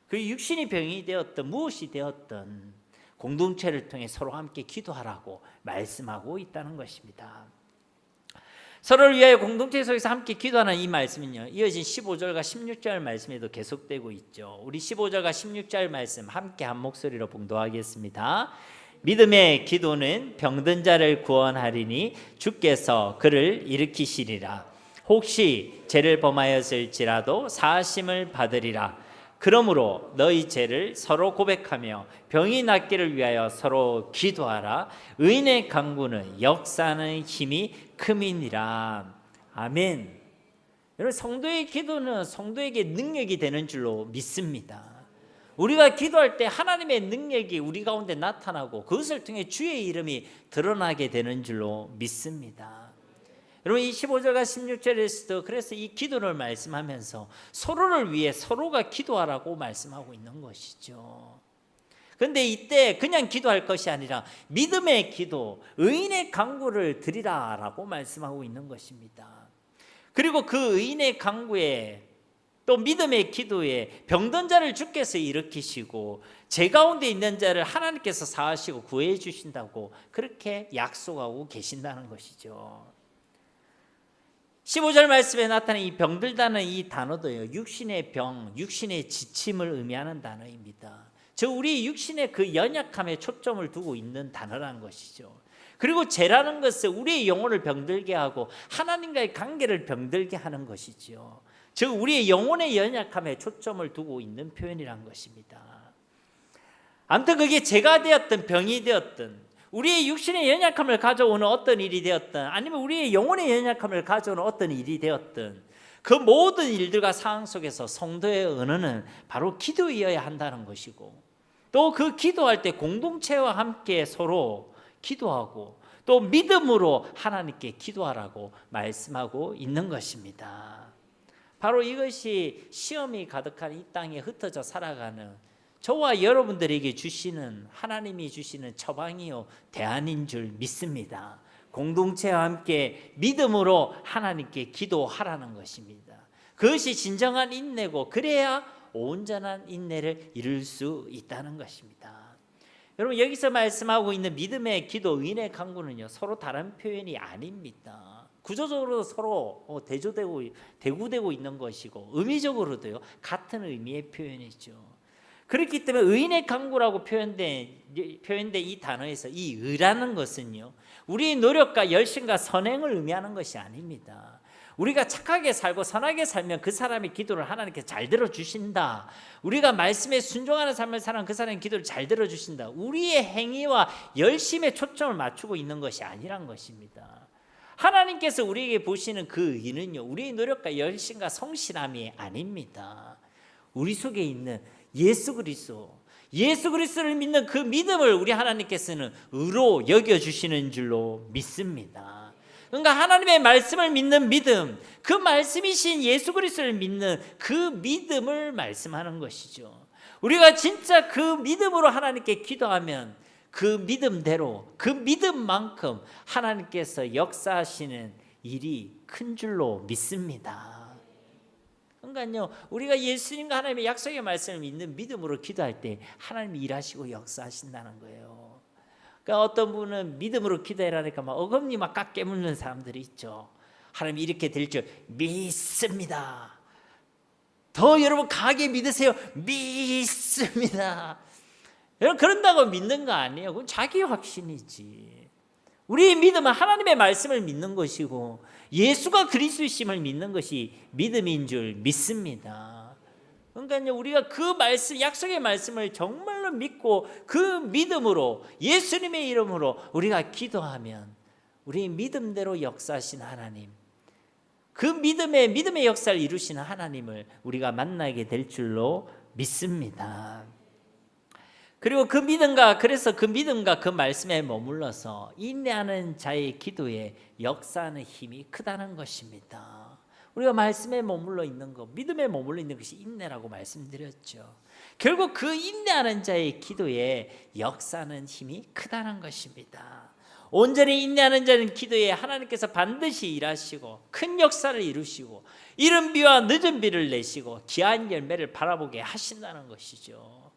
그 육신이 병이 되었든 무엇이 되었든 공동체를 통해 서로 함께 기도하라고 말씀하고 있다는 것입니다. 서로를 위하여 공동체 속에서 함께 기도하는 이 말씀은요, 이어진 15절과 16절 말씀에도 계속되고 있죠. 우리 15절과 16절 말씀 함께 한 목소리로 봉독하겠습니다. 믿음의 기도는 병든 자를 구원하리니 주께서 그를 일으키시리라. 혹시 죄를 범하였을지라도 사하심을 받으리라. 그러므로 너희 죄를 서로 고백하며 병이 낫기를 위하여 서로 기도하라. 의인의 강구는 역사하는 힘이 큼이니라. 아멘. 여러분, 성도의 기도는 성도에게 능력이 되는 줄로 믿습니다. 우리가 기도할 때 하나님의 능력이 우리 가운데 나타나고 그것을 통해 주의 이름이 드러나게 되는 줄로 믿습니다. 여러분, 이 15절과 16절에서도 그래서 이 기도를 말씀하면서 서로를 위해 서로가 기도하라고 말씀하고 있는 것이죠. 그런데 이때 그냥 기도할 것이 아니라 믿음의 기도, 의인의 간구를 드리라라고 말씀하고 있는 것입니다. 그리고 그 의인의 간구에 또 믿음의 기도에 병든 자를 주께서 일으키시고 죄 가운데 있는 자를 하나님께서 사하시고 구해 주신다고 그렇게 약속하고 계신다는 것이죠. 15절 말씀에 나타난 이 병들다는 이 단어도요, 육신의 병, 육신의 지침을 의미하는 단어입니다. 즉 우리 육신의 그 연약함에 초점을 두고 있는 단어라는 것이죠. 그리고 죄라는 것은 우리의 영혼을 병들게 하고 하나님과의 관계를 병들게 하는 것이죠. 즉 우리의 영혼의 연약함에 초점을 두고 있는 표현이란 것입니다. 아무튼 그게 죄가 되었든 병이 되었든 우리의 육신의 연약함을 가져오는 어떤 일이 되었든 아니면 우리의 영혼의 연약함을 가져오는 어떤 일이 되었든 그 모든 일들과 상황 속에서 성도의 언어는 바로 기도이어야 한다는 것이고, 또 그 기도할 때 공동체와 함께 서로 기도하고 또 믿음으로 하나님께 기도하라고 말씀하고 있는 것입니다. 바로 이것이 시험이 가득한 이 땅에 흩어져 살아가는 저와 여러분들에게 주시는, 하나님이 주시는 처방이요 대안인 줄 믿습니다. 공동체와 함께 믿음으로 하나님께 기도하라는 것입니다. 그것이 진정한 인내고 그래야 온전한 인내를 이룰 수 있다는 것입니다. 여러분, 여기서 말씀하고 있는 믿음의 기도, 의인의 간구는요 서로 다른 표현이 아닙니다. 구조적으로 서로 대구되고 있는 것이고 의미적으로도요 같은 의미의 표현이죠. 그렇기 때문에 의인의 간구라고 표현된 이 단어에서 이 의라는 것은요 우리의 노력과 열심과 선행을 의미하는 것이 아닙니다. 우리가 착하게 살고 선하게 살면 그 사람의 기도를 하나님께서 잘 들어주신다. 우리가 말씀에 순종하는 삶을 살면 그 사람의 기도를 잘 들어주신다. 우리의 행위와 열심에 초점을 맞추고 있는 것이 아니란 것입니다. 하나님께서 우리에게 보시는 그 의의는요, 우리의 노력과 열심과 성실함이 아닙니다. 우리 속에 있는 예수 그리스도를 믿는 그 믿음을 우리 하나님께서는 의로 여겨주시는 줄로 믿습니다. 그러니까 하나님의 말씀을 믿는 믿음, 그 말씀이신 예수 그리스도를 믿는 그 믿음을 말씀하는 것이죠. 우리가 진짜 그 믿음으로 하나님께 기도하면 그 믿음대로, 그 믿음만큼 하나님께서 역사하시는 일이 큰 줄로 믿습니다. 그러니까요, 우리가 예수님과 하나님의 약속의 말씀을 믿는 믿음으로 기도할 때 하나님이 일하시고 역사하신다는 거예요. 그러니까 어떤 분은 믿음으로 기도해라니까 막 어금니 막 깎 깨무는 사람들이 있죠. 하나님이 이렇게 될 줄 믿습니다. 더 여러분 강하게 믿으세요. 믿습니다. 여러분 그런다고 믿는 거 아니에요. 그건 자기 확신이지. 우리의 믿음은 하나님의 말씀을 믿는 것이고 예수가 그리스도이심을 믿는 것이 믿음인 줄 믿습니다. 그러니까요, 우리가 그 말씀, 약속의 말씀을 정말로 믿고 그 믿음으로 예수님의 이름으로 우리가 기도하면 우리의 믿음대로 역사하신 하나님, 그 믿음의 역사를 이루시는 하나님을 우리가 만나게 될 줄로 믿습니다. 그리고 그래서 그 믿음과 그 말씀에 머물러서 인내하는 자의 기도에 역사하는 힘이 크다는 것입니다. 우리가 말씀에 머물러 있는 것, 믿음에 머물러 있는 것이 인내라고 말씀드렸죠. 결국 그 인내하는 자의 기도에 역사하는 힘이 크다는 것입니다. 온전히 인내하는 자는 기도에 하나님께서 반드시 일하시고 큰 역사를 이루시고 이른 비와 늦은 비를 내시고 귀한 열매를 바라보게 하신다는 것이죠.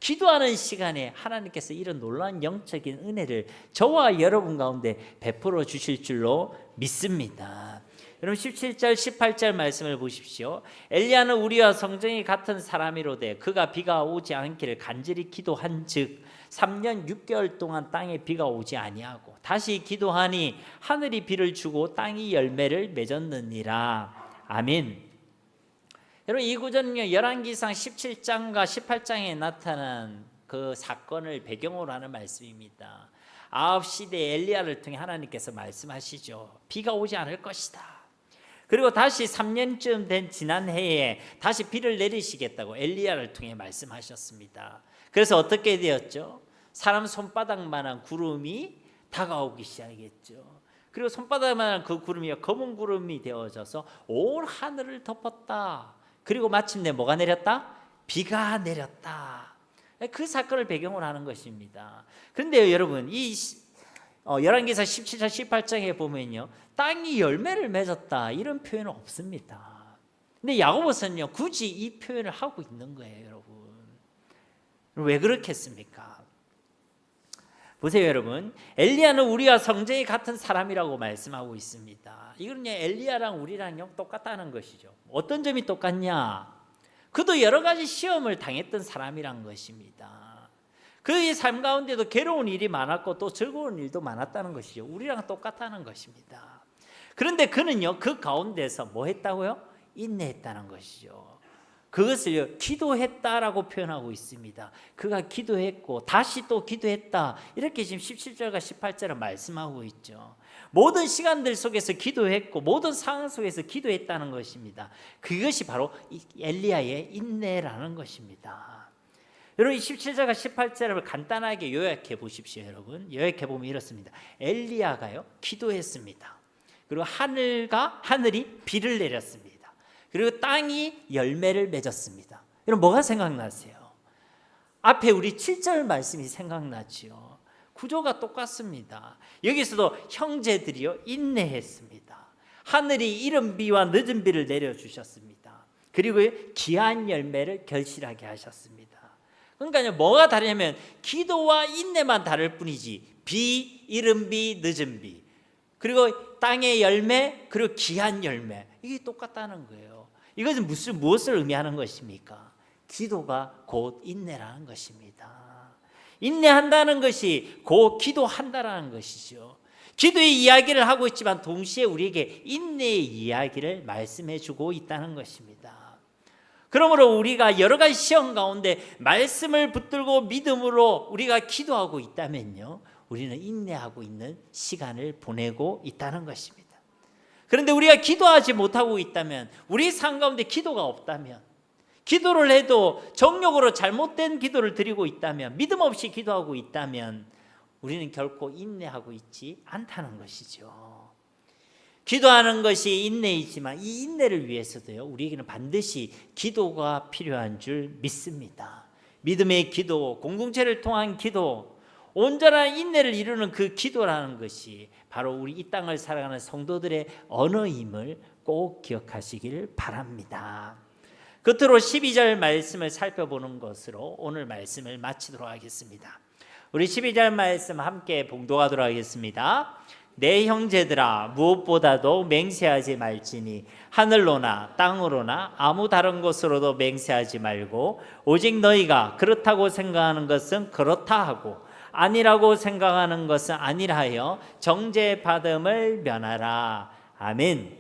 기도하는 시간에 하나님께서 이런 놀라운 영적인 은혜를 저와 여러분 가운데 베풀어 주실 줄로 믿습니다. 여러분 17절 18절 말씀을 보십시오. 엘리야는 우리와 성정이 같은 사람이로되 그가 비가 오지 않기를 간절히 기도한즉 3년 6개월 동안 땅에 비가 오지 아니하고 다시 기도하니 하늘이 비를 주고 땅이 열매를 맺었느니라. 아멘. 여러분 이 구절은요, 열왕기상 17장과 18장에 나타난 그 사건을 배경으로 하는 말씀입니다. 아합 시대 엘리야를 통해 하나님께서 말씀하시죠. 비가 오지 않을 것이다. 그리고 다시 3년쯤 된 지난 해에 다시 비를 내리시겠다고 엘리야를 통해 말씀하셨습니다. 그래서 어떻게 되었죠? 사람 손바닥만한 구름이 다가오기 시작했죠. 그리고 손바닥만한 그 구름이 검은 구름이 되어져서 온 하늘을 덮었다. 그리고 마침내 뭐가 내렸다? 비가 내렸다. 그 사건을 배경으로 하는 것입니다. 그런데 여러분 이 열왕기상 17장 18장에 보면요, 땅이 열매를 맺었다 이런 표현은 없습니다. 근데 야고보서는요 굳이 이 표현을 하고 있는 거예요. 여러분 왜 그렇겠습니까? 보세요 여러분, 엘리야는 우리와 성정이 같은 사람이라고 말씀하고 있습니다. 이거는요 엘리야랑 우리랑 똑같다는 것이죠. 어떤 점이 똑같냐? 그도 여러 가지 시험을 당했던 사람이란 것입니다. 그의 삶 가운데도 괴로운 일이 많았고 또 즐거운 일도 많았다는 것이죠. 우리랑 똑같다는 것입니다. 그런데 그는요 그 가운데서 뭐 했다고요? 인내했다는 것이죠. 그것을 기도했다라고 표현하고 있습니다. 그가 기도했고 다시 또 기도했다 이렇게 지금 17절과 18절은 말씀하고 있죠. 모든 시간들 속에서 기도했고 모든 상황 속에서 기도했다는 것입니다. 그것이 바로 엘리야의 인내라는 것입니다. 여러분 17절과 18절을 간단하게 요약해 보십시오. 여러분 요약해 보면 이렇습니다. 엘리야가요 기도했습니다. 그리고 하늘이 비를 내렸습니다. 그리고 땅이 열매를 맺었습니다. 여러분 뭐가 생각나세요? 앞에 우리 7절 말씀이 생각나지요. 구조가 똑같습니다. 여기서도 형제들이요 인내했습니다. 하늘이 이른 비와 늦은 비를 내려주셨습니다. 그리고 귀한 열매를 결실하게 하셨습니다. 그러니까 뭐가 다르냐면 기도와 인내만 다를 뿐이지 비, 이른 비, 늦은 비 그리고 땅의 열매 그리고 귀한 열매 이게 똑같다는 거예요. 이것은 무엇을 의미하는 것입니까? 기도가 곧 인내라는 것입니다. 인내한다는 것이 곧 기도한다라는 것이죠. 기도의 이야기를 하고 있지만 동시에 우리에게 인내의 이야기를 말씀해 주고 있다는 것입니다. 그러므로 우리가 여러 가지 시험 가운데 말씀을 붙들고 믿음으로 우리가 기도하고 있다면요, 우리는 인내하고 있는 시간을 보내고 있다는 것입니다. 그런데 우리가 기도하지 못하고 있다면, 우리 삶 가운데 기도가 없다면, 기도를 해도 정욕으로 잘못된 기도를 드리고 있다면, 믿음 없이 기도하고 있다면 우리는 결코 인내하고 있지 않다는 것이죠. 기도하는 것이 인내이지만 이 인내를 위해서도요, 우리에게는 반드시 기도가 필요한 줄 믿습니다. 믿음의 기도, 공동체를 통한 기도, 온전한 인내를 이루는 그 기도라는 것이 바로 우리 이 땅을 살아가는 성도들의 언어임을 꼭 기억하시길 바랍니다. 끝으로 12절 말씀을 살펴보는 것으로 오늘 말씀을 마치도록 하겠습니다. 우리 12절 말씀 함께 봉독하도록 하겠습니다. 내 형제들아, 무엇보다도 맹세하지 말지니 하늘로나 땅으로나 아무 다른 것으로도 맹세하지 말고 오직 너희가 그렇다고 생각하는 것은 그렇다 하고 아니라고 생각하는 것은 아니라 하여 정죄받음을 면하라. 아멘.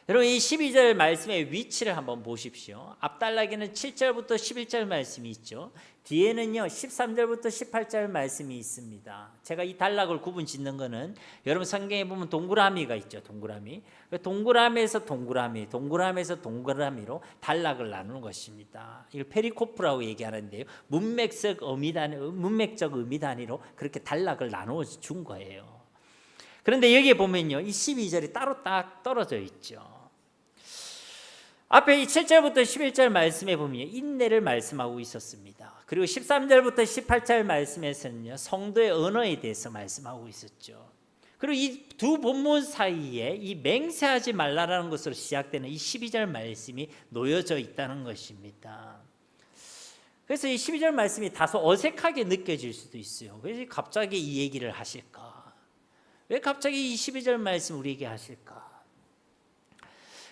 여러분, 이 12절 말씀의 위치를 한번 보십시오. 앞단락에는 7절부터 11절 말씀이 있죠. 뒤에는요 13절부터 18절 말씀이 있습니다. 제가 이 단락을 구분 짓는 거는 여러분 성경에 보면 동그라미가 있죠. 동그라미에서 동그라미, 동그라미에서 동그라미로 단락을 나누는 것입니다. 이걸 페리코프라고 얘기하는데요, 문맥적 의미 단위로 그렇게 단락을 나누어 준 거예요. 그런데 여기에 보면요, 이 12절이 따로 딱 떨어져 있죠. 앞에 이 7절부터 11절 말씀에 보면 인내를 말씀하고 있었습니다. 그리고 13절부터 18절 말씀에서는요, 성도의 언어에 대해서 말씀하고 있었죠. 그리고 이 두 본문 사이에 이 맹세하지 말라라는 것으로 시작되는 이 12절 말씀이 놓여져 있다는 것입니다. 그래서 이 12절 말씀이 다소 어색하게 느껴질 수도 있어요. 왜 갑자기 이 얘기를 하실까? 왜 갑자기 이 12절 말씀 우리에게 하실까?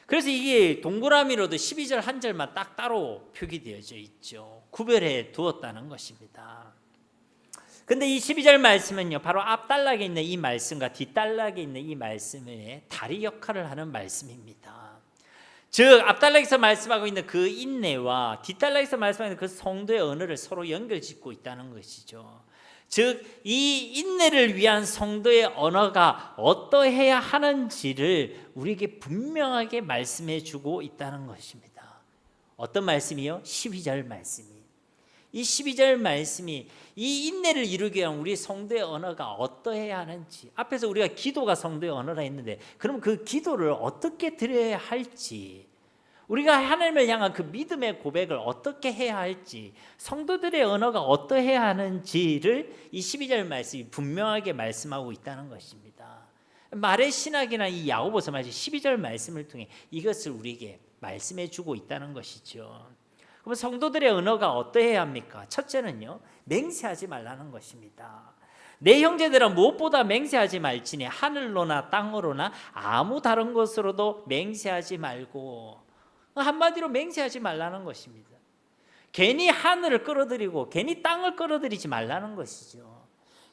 그래서 이게 동그라미로도 12절 한 절만 딱 따로 표기되어져 있죠. 구별해 두었다는 것입니다. 근데 이 12절 말씀은요, 바로 앞단락에 있는 이 말씀과 뒷단락에 있는 이 말씀의 다리 역할을 하는 말씀입니다. 즉 앞단락에서 말씀하고 있는 그 인내와 뒷단락에서 말씀하는 그 성도의 언어를 서로 연결짓고 있다는 것이죠. 즉 이 인내를 위한 성도의 언어가 어떠해야 하는지를 우리에게 분명하게 말씀해 주고 있다는 것입니다. 어떤 말씀이요? 12절 말씀이. 이 12절 말씀이 이 인내를 이루기 위한 우리 성도의 언어가 어떠해야 하는지, 앞에서 우리가 기도가 성도의 언어라 했는데 그럼 그 기도를 어떻게 드려야 할지, 우리가 하나님을 향한 그 믿음의 고백을 어떻게 해야 할지, 성도들의 언어가 어떠해야 하는지를 이 12절 말씀이 분명하게 말씀하고 있다는 것입니다. 말의 신학이나 이 야고보서 말씀 12절 말씀을 통해 이것을 우리에게 말씀해 주고 있다는 것이죠. 그럼 성도들의 언어가 어떠해야 합니까? 첫째는요, 맹세하지 말라는 것입니다. 내 형제들아, 무엇보다 맹세하지 말지니 하늘로나 땅으로나 아무 다른 것으로도 맹세하지 말고, 한마디로 맹세하지 말라는 것입니다. 괜히 하늘을 끌어들이고 괜히 땅을 끌어들이지 말라는 것이죠.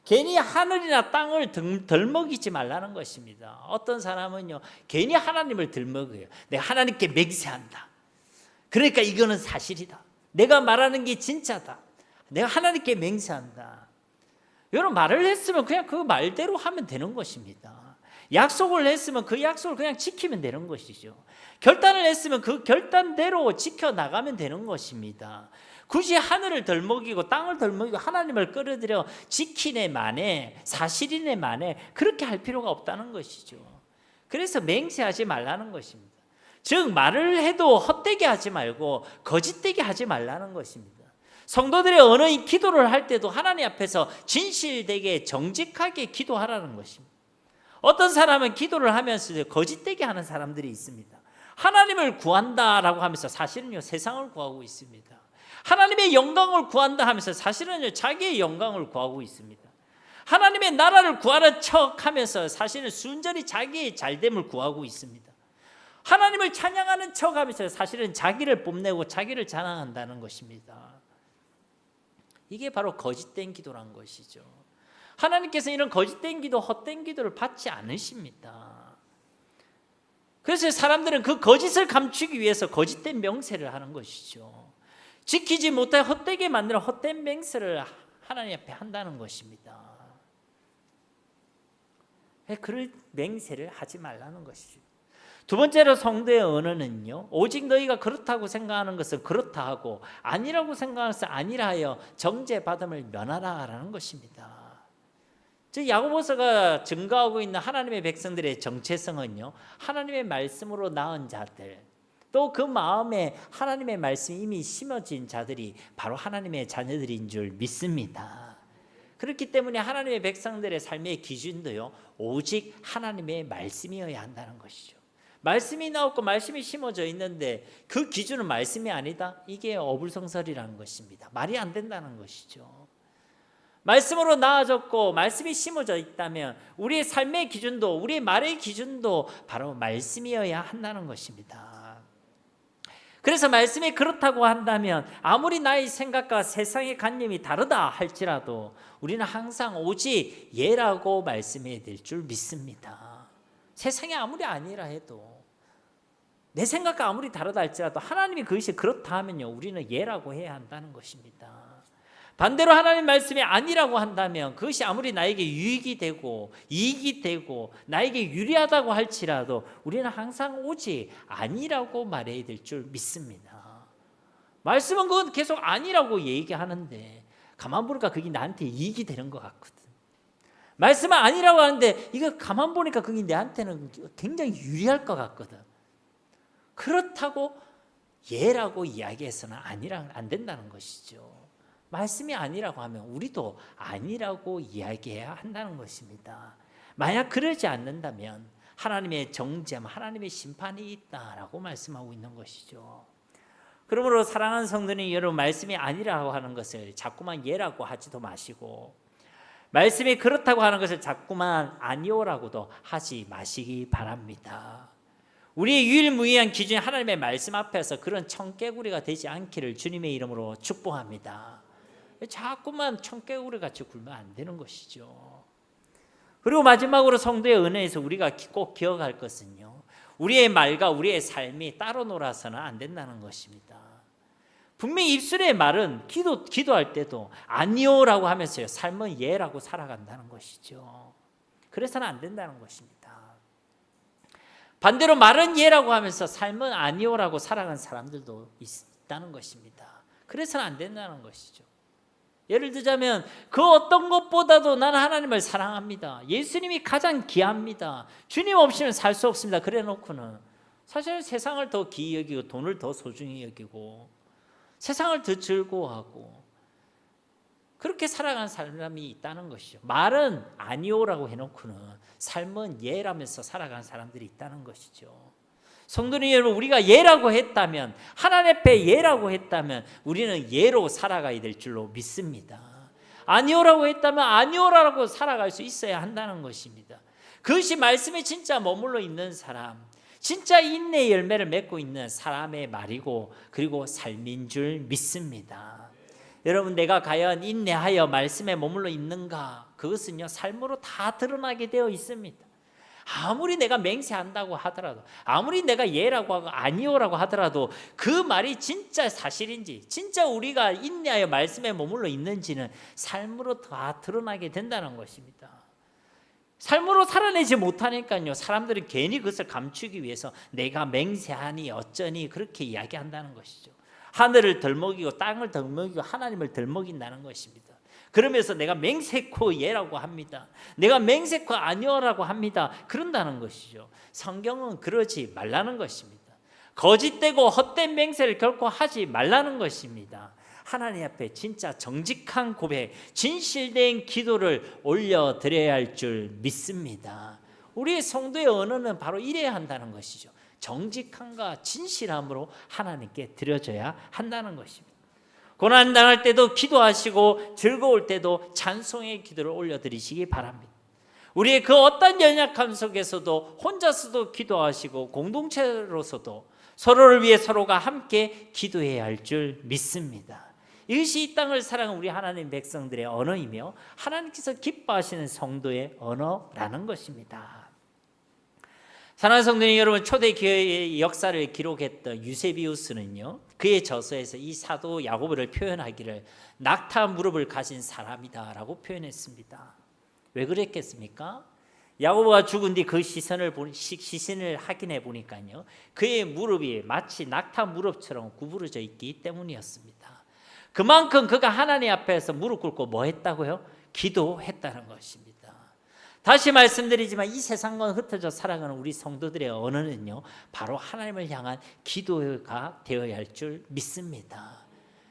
괜히 하늘이나 땅을 덜먹이지 말라는 것입니다. 어떤 사람은요, 괜히 하나님을 덜먹여요. 내가 하나님께 맹세한다. 그러니까 이거는 사실이다. 내가 말하는 게 진짜다. 내가 하나님께 맹세한다. 여러분, 말을 했으면 그냥 그 말대로 하면 되는 것입니다. 약속을 했으면 그 약속을 그냥 지키면 되는 것이죠. 결단을 했으면 그 결단대로 지켜나가면 되는 것입니다. 굳이 하늘을 덜먹이고 땅을 덜먹이고 하나님을 끌어들여 지키네 마네, 사실이네 마네, 그렇게 할 필요가 없다는 것이죠. 그래서 맹세하지 말라는 것입니다. 즉 말을 해도 헛되게 하지 말고 거짓되게 하지 말라는 것입니다. 성도들의 언어인 기도를 할 때도 하나님 앞에서 진실되게 정직하게 기도하라는 것입니다. 어떤 사람은 기도를 하면서 거짓되게 하는 사람들이 있습니다. 하나님을 구한다라고 하면서 사실은요, 세상을 구하고 있습니다. 하나님의 영광을 구한다 하면서 사실은요, 자기의 영광을 구하고 있습니다. 하나님의 나라를 구하는 척하면서 사실은 순전히 자기의 잘됨을 구하고 있습니다. 하나님을 찬양하는 척하면서 사실은 자기를 뽐내고 자기를 자랑한다는 것입니다. 이게 바로 거짓된 기도란 것이죠. 하나님께서 이런 거짓된 기도, 헛된 기도를 받지 않으십니다. 그래서 사람들은 그 거짓을 감추기 위해서 거짓된 명세를 하는 것이죠. 지키지 못해 헛되게 만드는 헛된 맹세를 하나님 앞에 한다는 것입니다. 그럴 맹세를 하지 말라는 것이죠. 두 번째로 성도의 언어는요, 오직 너희가 그렇다고 생각하는 것은 그렇다 하고 아니라고 생각하는 것은 아니라 하여 정죄받음을 면하라라는 것입니다. 즉 야고보서가 증거하고 있는 하나님의 백성들의 정체성은요, 하나님의 말씀으로 낳은 자들, 또 그 마음에 하나님의 말씀이 이미 심어진 자들이 바로 하나님의 자녀들인 줄 믿습니다. 그렇기 때문에 하나님의 백성들의 삶의 기준도요, 오직 하나님의 말씀이어야 한다는 것이죠. 말씀이 나오고 말씀이 심어져 있는데 그 기준은 말씀이 아니다? 이게 어불성설이라는 것입니다. 말이 안 된다는 것이죠. 말씀으로 나아졌고 말씀이 심어져 있다면 우리의 삶의 기준도, 우리의 말의 기준도 바로 말씀이어야 한다는 것입니다. 그래서 말씀이 그렇다고 한다면 아무리 나의 생각과 세상의 관념이 다르다 할지라도 우리는 항상 오직 예라고 말씀해야 될 줄 믿습니다. 세상이 아무리 아니라 해도, 내 생각과 아무리 다르다 할지라도 하나님이 그것이 그렇다 하면요, 우리는 예라고 해야 한다는 것입니다. 반대로 하나님 말씀이 아니라고 한다면 그것이 아무리 나에게 유익이 되고 이익이 되고 나에게 유리하다고 할지라도 우리는 항상 오직 아니라고 말해야 될 줄 믿습니다. 말씀은 그건 계속 아니라고 얘기하는데 가만 보니까 그게 나한테 이익이 되는 것 같거든. 말씀은 아니라고 하는데 이거 가만 보니까 그게 나한테는 굉장히 유리할 것 같거든. 그렇다고 예라고 이야기해서는 아니라 안 된다는 것이죠. 말씀이 아니라고 하면 우리도 아니라고 이야기해야 한다는 것입니다. 만약 그러지 않는다면 하나님의 정죄, 하나님의 심판이 있다라고 말씀하고 있는 것이죠. 그러므로 사랑하는 성도님 여러분, 말씀이 아니라고 하는 것을 자꾸만 예라고 하지도 마시고 말씀이 그렇다고 하는 것을 자꾸만 아니오라고도 하지 마시기 바랍니다. 우리의 유일무이한 기준이 하나님의 말씀 앞에서 그런 청개구리가 되지 않기를 주님의 이름으로 축복합니다. 자꾸만 청개구리 같이 굴면 안 되는 것이죠. 그리고 마지막으로 성도의 은혜에서 우리가 꼭 기억할 것은요, 우리의 말과 우리의 삶이 따로 놀아서는 안 된다는 것입니다. 분명히 입술의 말은 기도할 때도 아니오라고 하면서요, 삶은 예라고 살아간다는 것이죠. 그래서는 안 된다는 것입니다. 반대로 말은 예라고 하면서 삶은 아니오라고 살아가는 사람들도 있다는 것입니다. 그래서는 안 된다는 것이죠. 예를 들자면 그 어떤 것보다도 나는 하나님을 사랑합니다. 예수님이 가장 귀합니다. 주님 없이는 살 수 없습니다. 그래 놓고는 사실은 세상을 더 귀히 여기고 돈을 더 소중히 여기고 세상을 더 즐거워하고 그렇게 살아가는 사람이 있다는 것이죠. 말은 아니오라고 해놓고는 삶은 예라면서 살아가는 사람들이 있다는 것이죠. 성도님 여러분, 우리가 예라고 했다면, 하나님 앞에 예라고 했다면 우리는 예로 살아가야 될 줄로 믿습니다. 아니오라고 했다면 아니오라고 살아갈 수 있어야 한다는 것입니다. 그것이 말씀에 진짜 머물러 있는 사람, 진짜 인내의 열매를 맺고 있는 사람의 말이고 그리고 삶인 줄 믿습니다. 여러분, 내가 과연 인내하여 말씀에 머물러 있는가? 그것은요, 삶으로 다 드러나게 되어 있습니다. 아무리 내가 맹세한다고 하더라도, 아무리 내가 예라고 하고 아니오라고 하더라도 그 말이 진짜 사실인지, 진짜 우리가 인내하여 말씀에 머물러 있는지는 삶으로 다 드러나게 된다는 것입니다. 삶으로 살아내지 못하니까요, 사람들은 괜히 그것을 감추기 위해서 내가 맹세하니 어쩌니 그렇게 이야기한다는 것이죠. 하늘을 덜먹이고 땅을 덜먹이고 하나님을 덜먹인다는 것입니다. 그러면서 내가 맹세코 예라고 합니다. 내가 맹세코 아니오라고 합니다. 그런다는 것이죠. 성경은 그러지 말라는 것입니다. 거짓되고 헛된 맹세를 결코 하지 말라는 것입니다. 하나님 앞에 진짜 정직한 고백, 진실된 기도를 올려드려야 할 줄 믿습니다. 우리의 성도의 언어는 바로 이래야 한다는 것이죠. 정직함과 진실함으로 하나님께 드려져야 한다는 것입니다. 고난 당할 때도 기도하시고 즐거울 때도 찬송의 기도를 올려드리시기 바랍니다. 우리의 그 어떤 연약함 속에서도 혼자서도 기도하시고 공동체로서도 서로를 위해 서로가 함께 기도해야 할 줄 믿습니다. 이것이 이 땅을 사랑하는 우리 하나님 백성들의 언어이며 하나님께서 기뻐하시는 성도의 언어라는 것입니다. 사랑하는 성도님 여러분, 초대교회의 역사를 기록했던 유세비우스는요, 그의 저서에서 이 사도 야고보를 표현하기를 낙타 무릎을 가진 사람이다 라고 표현했습니다. 왜 그랬겠습니까? 야고보가 죽은 뒤 그 시신을 확인해 보니까요, 그의 무릎이 마치 낙타 무릎처럼 구부러져 있기 때문이었습니다. 그만큼 그가 하나님 앞에서 무릎 꿇고 뭐 했다고요? 기도했다는 것입니다. 다시 말씀드리지만 이 세상과 흩어져 살아가는 우리 성도들의 언어는요, 바로 하나님을 향한 기도가 되어야 할 줄 믿습니다.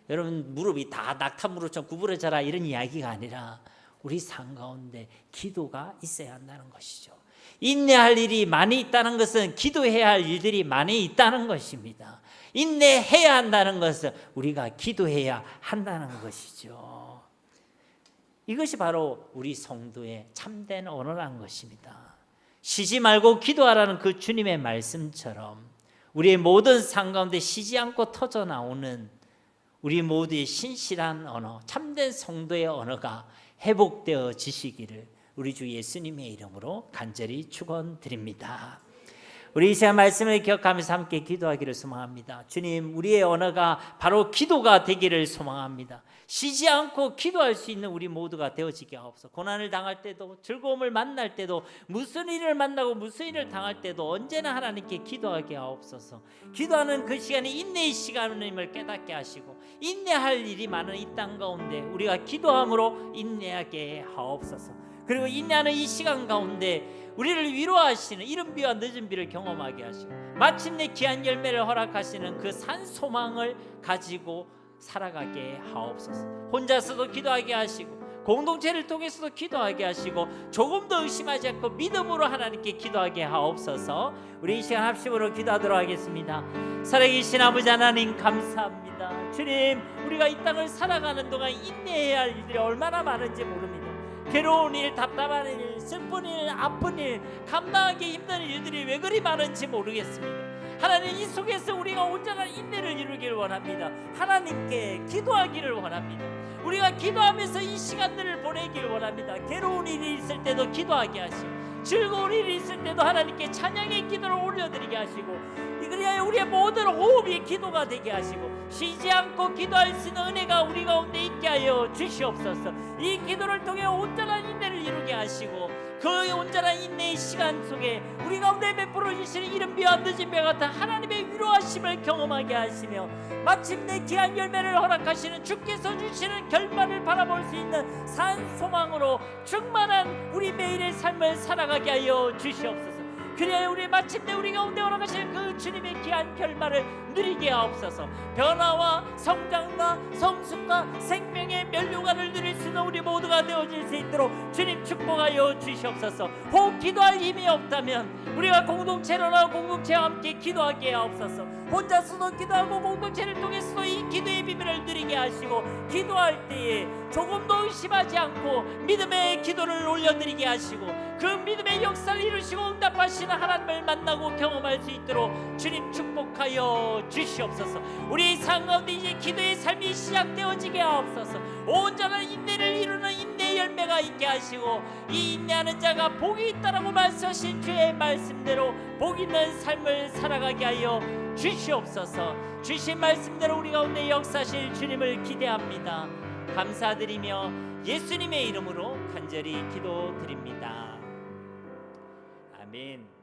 여러분, 무릎이 다 낙타 무릎처럼 구부러져라 이런 이야기가 아니라 우리 삶 가운데 기도가 있어야 한다는 것이죠. 인내할 일이 많이 있다는 것은 기도해야 할 일들이 많이 있다는 것입니다. 인내해야 한다는 것은 우리가 기도해야 한다는 것이죠. 이것이 바로 우리 성도의 참된 언어라는 것입니다. 쉬지 말고 기도하라는 그 주님의 말씀처럼 우리의 모든 삶 가운데 쉬지 않고 터져 나오는 우리 모두의 신실한 언어, 참된 성도의 언어가 회복되어지시기를 우리 주 예수님의 이름으로 간절히 축원드립니다. 우리 이 시간 말씀을 기억하면서 함께 기도하기를 소망합니다. 주님, 우리의 언어가 바로 기도가 되기를 소망합니다. 쉬지 않고 기도할 수 있는 우리 모두가 되어지게 하옵소서. 고난을 당할 때도, 즐거움을 만날 때도, 무슨 일을 만나고 무슨 일을 당할 때도 언제나 하나님께 기도하게 하옵소서. 기도하는 그 시간이 인내의 시간임을 깨닫게 하시고, 인내할 일이 많은 이 땅 가운데 우리가 기도함으로 인내하게 하옵소서. 그리고 인내하는 이 시간 가운데 우리를 위로하시는 이른 비와 늦은 비를 경험하게 하시고, 마침내 귀한 열매를 허락하시는 그 산 소망을 가지고 살아가게 하옵소서. 혼자서도 기도하게 하시고, 공동체를 통해서도 기도하게 하시고, 조금 더 의심하지 않고 믿음으로 하나님께 기도하게 하옵소서. 우리 이 시간 합심으로 기도하도록 하겠습니다. 살아계신 아버지 하나님, 감사합니다. 주님, 우리가 이 땅을 살아가는 동안 인내해야 할 일들이 얼마나 많은지 모릅니다. 괴로운 일, 답답한 일, 슬픈 일, 아픈 일, 감당하기 힘든 일들이 왜 그리 많은지 모르겠습니다. 하나님, 이 속에서 우리가 온전한 인내를 이루기를 원합니다. 하나님께 기도하기를 원합니다. 우리가 기도하면서 이 시간들을 보내기를 원합니다. 괴로운 일이 있을 때도 기도하게 하시고, 즐거운 일이 있을 때도 하나님께 찬양의 기도를 올려드리게 하시고, 그리하여 우리의 모든 호흡이 기도가 되게 하시고, 쉬지 않고 기도할 수 있는 은혜가 우리 가운데 있게 하여 주시옵소서. 이 기도를 통해 온전한 인내를 이루게 하시고, 그 온전한 인내의 시간 속에 우리 가운데 베풀어 주시는 이른 비와 늦은 비 같은 하나님의 위로하심을 경험하게 하시며, 마침내 귀한 열매를 허락하시는 주께서 주시는 결말을 바라볼 수 있는 산 소망으로 충만한 우리 매일의 삶을 살아가게 하여 주시옵소서. 그래야 우리 마침내 우리 가운데 허락하시는 그 주님의 귀한 결말을 누리게 하옵소서. 변화와 성장과 성숙과 생명의 면류관을 누릴 수 있는 우리 모두가 되어질 수 있도록 주님 축복하여 주시옵소서. 혹 기도할 힘이 없다면 우리가 공동체로나 공동체와 함께 기도하게 하옵소서. 혼자서도 기도하고 공동체를 통해서도 이 기도의 비밀을 누리게 하시고, 기도할 때에 조금도 의심하지 않고 믿음의 기도를 올려드리게 하시고, 그 믿음의 역사를 이루시고 응답하시는 하나님을 만나고 경험할 수 있도록 주님 축복하여 주시옵소서. 우리 삶 가운데 이제 기도의 삶이 시작되어지게 하옵소서. 온전한 인내를 이루는 인내의 열매가 있게 하시고, 이 인내하는 자가 복이 있다라고 말씀하신 주의 말씀대로 복 있는 삶을 살아가게 하여 주시옵소서. 주신 말씀대로 우리 가운데 역사하실 주님을 기대합니다. 감사드리며 예수님의 이름으로 간절히 기도드립니다. 아멘.